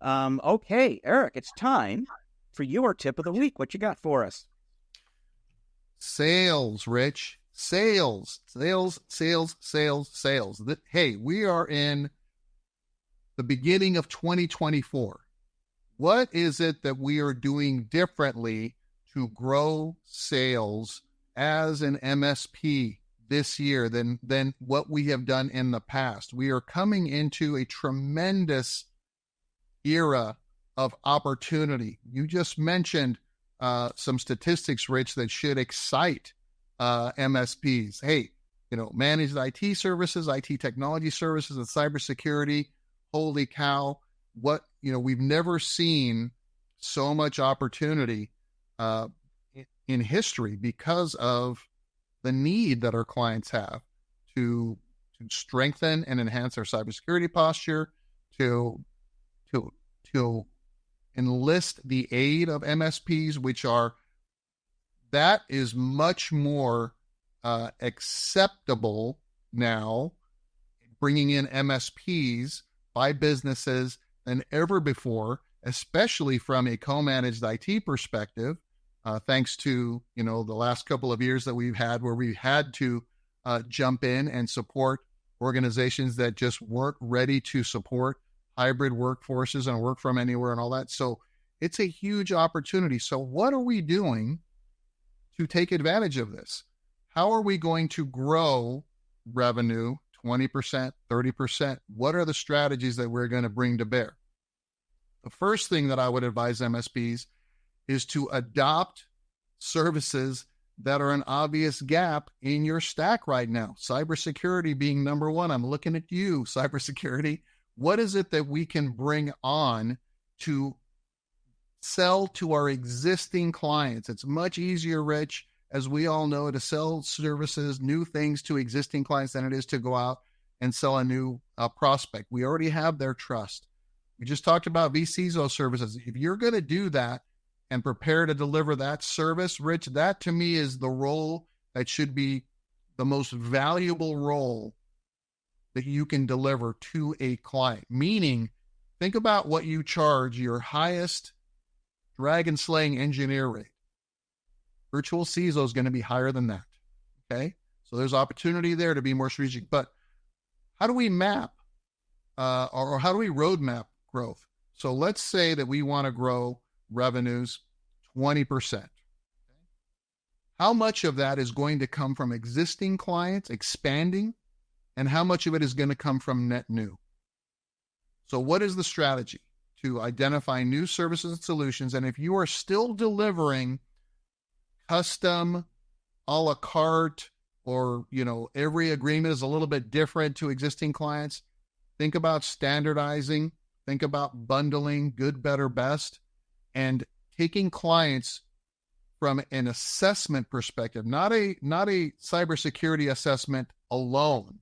Okay, Eric, it's time for your tip of the week. What you got for us? Sales, Rich. Sales. Hey, we are in the beginning of 2024. What is it that we are doing differently to grow sales as an MSP this year than what we have done in the past? We are coming into a tremendous era of opportunity. You just mentioned some statistics, Rich, that should excite MSPs. Hey, managed IT services, IT technology services, and cybersecurity. Holy cow. We've never seen so much opportunity in history because of the need that our clients have to strengthen and enhance their cybersecurity posture, to enlist the aid of MSPs, that is much more acceptable now, bringing in MSPs by businesses than ever before, especially from a co-managed IT perspective, thanks to, the last couple of years that we've had where we had to jump in and support organizations that just weren't ready to support hybrid workforces and work from anywhere and all that. So it's a huge opportunity. So what are we doing to take advantage of this? How are we going to grow revenue 20%, 30%? What are the strategies that we're going to bring to bear? The first thing that I would advise MSPs is to adopt services that are an obvious gap in your stack right now. Cybersecurity being number one. I'm looking at you, cybersecurity. What is it that we can bring on to sell to our existing clients? It's much easier, Rich, as we all know, to sell services, new things to existing clients than it is to go out and sell a new prospect. We already have their trust. We just talked about vCISO services. If you're going to do that and prepare to deliver that service, Rich, that to me is the role that should be the most valuable role that you can deliver to a client. Meaning, think about what you charge your highest dragon slaying engineer rate. Virtual CISO is going to be higher than that. Okay. So there's opportunity there to be more strategic, but how do we map or how do we roadmap growth? So let's say that we want to grow revenues 20%. How much of that is going to come from existing clients expanding, and how much of it is going to come from net new? So what is the strategy to identify new services and solutions? And if you are still delivering custom, a la carte, or, every agreement is a little bit different to existing clients, think about standardizing, think about bundling, good, better, best, and taking clients from an assessment perspective, not a cybersecurity assessment alone,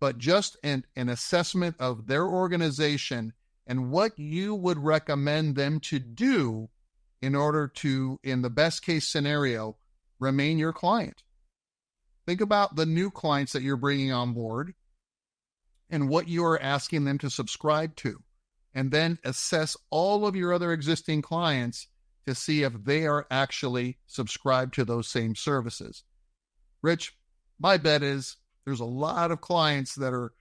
but just an assessment of their organization and what you would recommend them to do in order to, in the best case scenario, remain your client. Think about the new clients that you're bringing on board and what you are asking them to subscribe to, and then assess all of your other existing clients to see if they are actually subscribed to those same services. Rich, my bet is there's a lot of clients that are,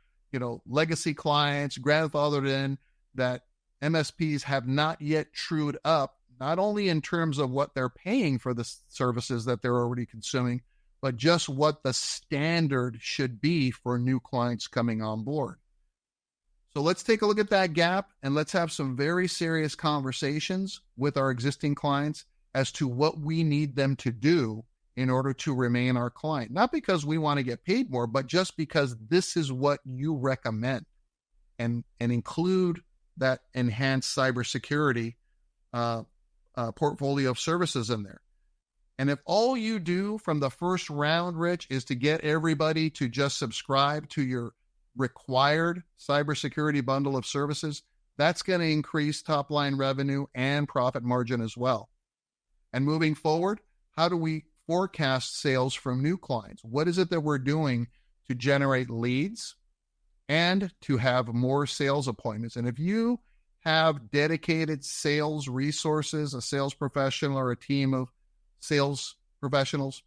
legacy clients, grandfathered in, that MSPs have not yet trued up, not only in terms of what they're paying for the services that they're already consuming, but just what the standard should be for new clients coming on board. So let's take a look at that gap and let's have some very serious conversations with our existing clients as to what we need them to do in order to remain our client. Not because we want to get paid more, but just because this is what you recommend, and include that enhanced cybersecurity portfolio of services in there. And if all you do from the first round, Rich, is to get everybody to just subscribe to your required cybersecurity bundle of services, that's going to increase top line revenue and profit margin as well. And moving forward, how do we forecast sales from new clients? What is it that we're doing to generate leads and to have more sales appointments? And if you have dedicated sales resources, a sales professional or a team of sales professionals?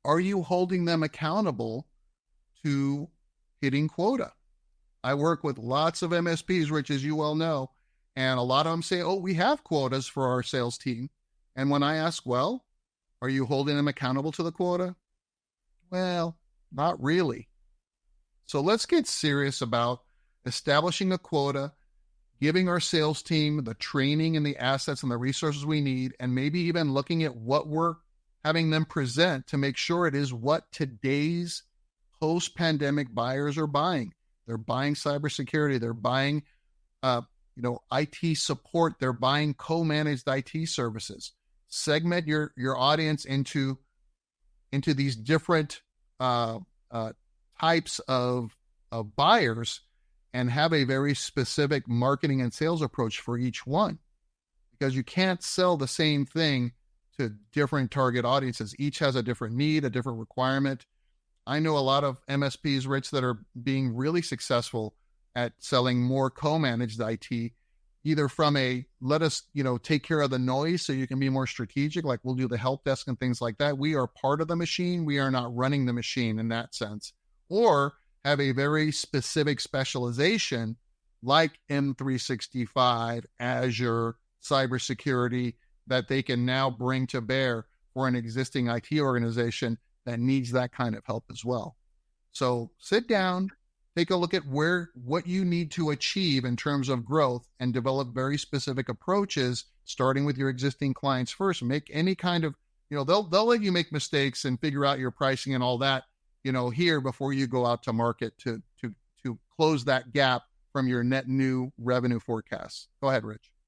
Are you holding them accountable to hitting quota? I work with lots of MSPs, Rich, as you well know, and a lot of them say, oh, we have quotas for our sales team. And when I ask, well, are you holding them accountable to the quota? Well, not really. So let's get serious about establishing a quota, giving our sales team the training and the assets and the resources we need, and maybe even looking at what we're having them present to make sure it is what today's post-pandemic buyers are buying. They're buying cybersecurity. They're buying, IT support. They're buying co-managed IT services. Segment your audience into these different types of buyers, and have a very specific marketing and sales approach for each one, because you can't sell the same thing to different target audiences. Each has a different need, a different requirement. I know a lot of MSPs, Rich, that are being really successful at selling more co-managed IT, either from a, let us, take care of the noise so you can be more strategic, like we'll do the help desk and things like that. We are part of the machine. We are not running the machine in that sense. Or have a very specific specialization like M365, Azure, cybersecurity, that they can now bring to bear for an existing IT organization that needs that kind of help as well. So sit down, take a look at what you need to achieve in terms of growth, and develop very specific approaches, starting with your existing clients first. Make any kind of, they'll let you make mistakes and figure out your pricing and all that, here before you go out to market to close that gap from your net new revenue forecasts. Go ahead, Rich.